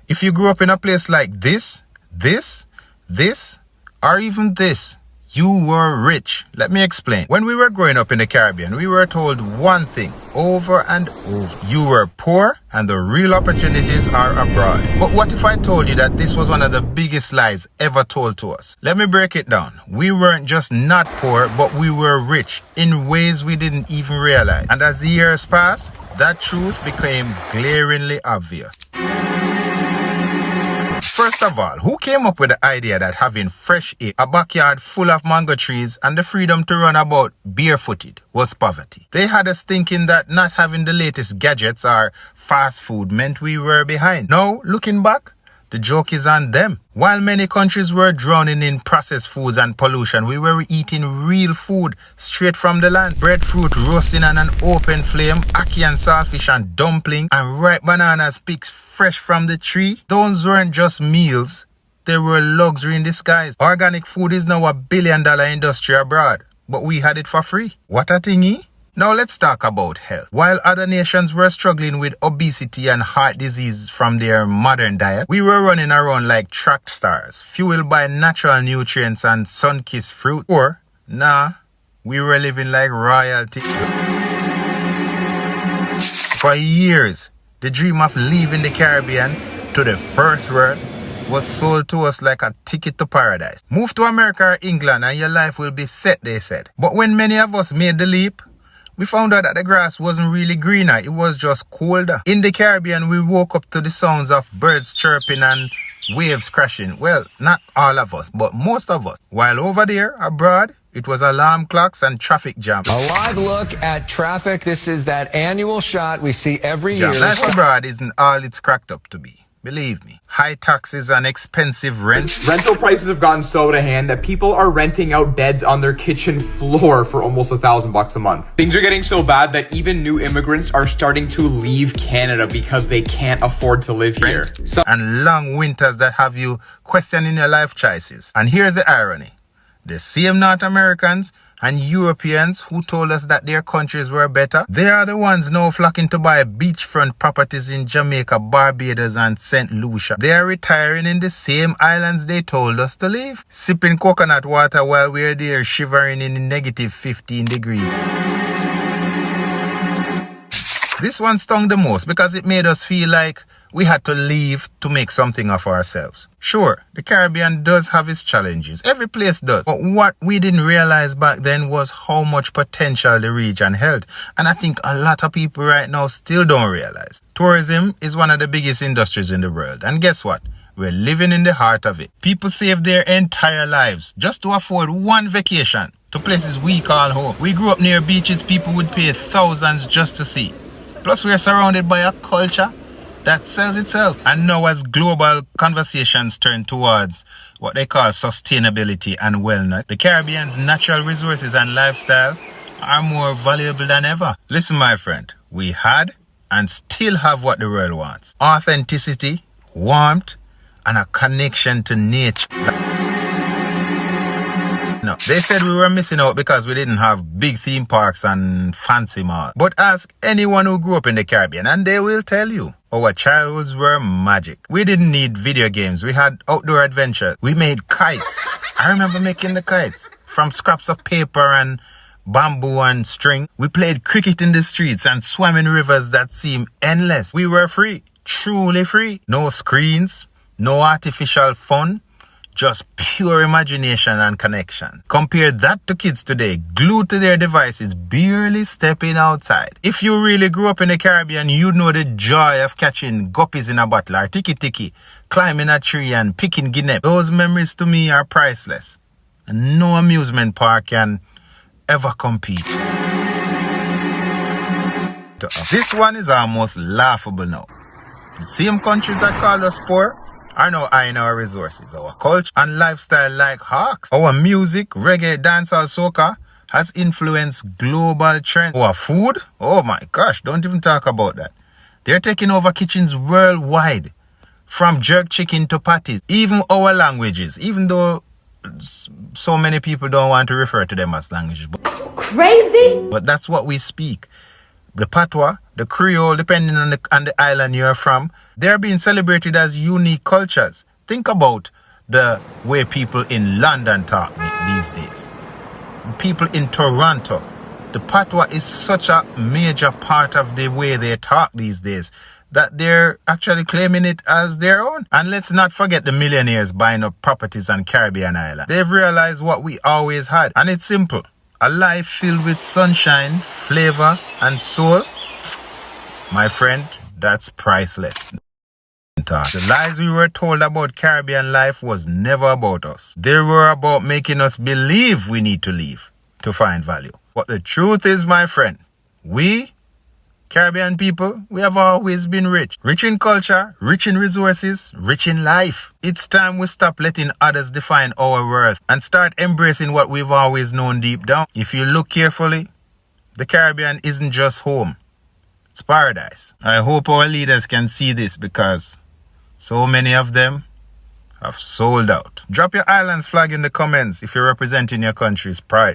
If you grew up in a place like this, or even this, you were rich. Let me explain. When we were growing up in the Caribbean, we were told one thing over and over. You were poor and the real opportunities are abroad. But what if I told you that this was one of the biggest lies ever told to us? Let me break it down. We weren't just not poor, but we were rich in ways we didn't even realize. And as the years passed, that truth became glaringly obvious. First of all, who came up with the idea that having fresh air, a backyard full of mango trees, and the freedom to run about barefooted was poverty? They had us thinking that not having the latest gadgets or fast food meant we were behind. Now, looking back, the joke is on them. While many countries were drowning in processed foods and pollution, we were eating real food straight from the land. Breadfruit roasting on an open flame, ackee and saltfish and dumpling, and ripe bananas picked fresh from the tree. Those weren't just meals, they were luxury in disguise. Organic food is now $1 billion industry abroad, but we had it for free. What a thingy. Now let's talk about health. While other nations were struggling with obesity and heart disease from their modern diet, we were running around like track stars, fueled by natural nutrients and sun-kissed fruit. Or, we were living like royalty. For years, the dream of leaving the Caribbean to the first world was sold to us like a ticket to paradise. Move to America or England and your life will be set, they said. But when many of us made the leap, we found out that the grass wasn't really greener, it was just colder. In the Caribbean, we woke up to the sounds of birds chirping and waves crashing. Well, not all of us, but most of us. While over there, abroad, it was alarm clocks and traffic jams. A live look at traffic. This is that annual shot we see every year. Life abroad isn't all it's cracked up to be. Believe me, high taxes and expensive rent. Rental prices have gotten so out of hand that people are renting out beds on their kitchen floor for almost $1,000 a month. Things are getting so bad that even new immigrants are starting to leave Canada because they can't afford to live here. And long winters that have you questioning your life choices. And here's the irony. The same North Americans and Europeans who told us that their countries were better, they are the ones now flocking to buy beachfront properties in Jamaica, Barbados and St. Lucia. They are retiring in the same islands they told us to leave, sipping coconut water while we're there shivering in negative 15 degrees. This one stung the most because it made us feel like we had to leave to make something of ourselves. Sure, the Caribbean does have its challenges. Every place does. But what we didn't realize back then was how much potential the region held. And I think a lot of people right now still don't realize. Tourism is one of the biggest industries in the world. And guess what? We're living in the heart of it. People save their entire lives just to afford one vacation to places we call home. We grew up near beaches people would pay thousands just to see. Plus, we are surrounded by a culture that sells itself. And now as global conversations turn towards what they call sustainability and wellness, the Caribbean's natural resources and lifestyle are more valuable than ever. Listen, my friend, we had and still have what the world wants. Authenticity, warmth, and a connection to nature. No, they said we were missing out because we didn't have big theme parks and fancy malls. But ask anyone who grew up in the Caribbean and they will tell you our childhoods were magic. We didn't need video games. We had outdoor adventures. We made kites. I remember making the kites from scraps of paper and bamboo and string. We played cricket in the streets and swam in rivers that seemed endless. We were free, truly free. No screens, no artificial fun. Just pure imagination and connection. Compare that to kids today, glued to their devices, barely stepping outside. If you really grew up in the Caribbean, you'd know the joy of catching guppies in a bottle or tiki-tiki, climbing a tree and picking guinea. Those memories to me are priceless. And no amusement park can ever compete. This one is almost laughable now. The same countries that called us poor are now eyeing our resources, our culture and lifestyle like hawks. Our music, reggae, dancehall, soca has influenced global trends. Our food, oh my gosh, don't even talk about that. They're taking over kitchens worldwide, from jerk chicken to patties. Even our languages, even though so many people don't want to refer to them as languages. Crazy? But that's what we speak. The patois, the Creole, depending on the island you're from, they're being celebrated as unique cultures. Think about the way people in London talk these days. People in Toronto. The patois is such a major part of the way they talk these days that they're actually claiming it as their own. And let's not forget the millionaires buying up properties on Caribbean islands. They've realized what we always had, and it's simple. A life filled with sunshine, flavor, and soul. My friend, that's priceless. The lies we were told about Caribbean life was never about us. They were about making us believe we need to leave to find value. But the truth is, my friend, we, Caribbean people, we have always been rich. Rich in culture, rich in resources, rich in life. It's time we stop letting others define our worth and start embracing what we've always known deep down. If you look carefully, the Caribbean isn't just home. It's paradise. I hope our leaders can see this because so many of them have sold out. Drop your island's flag in the comments if you're representing your country's pride.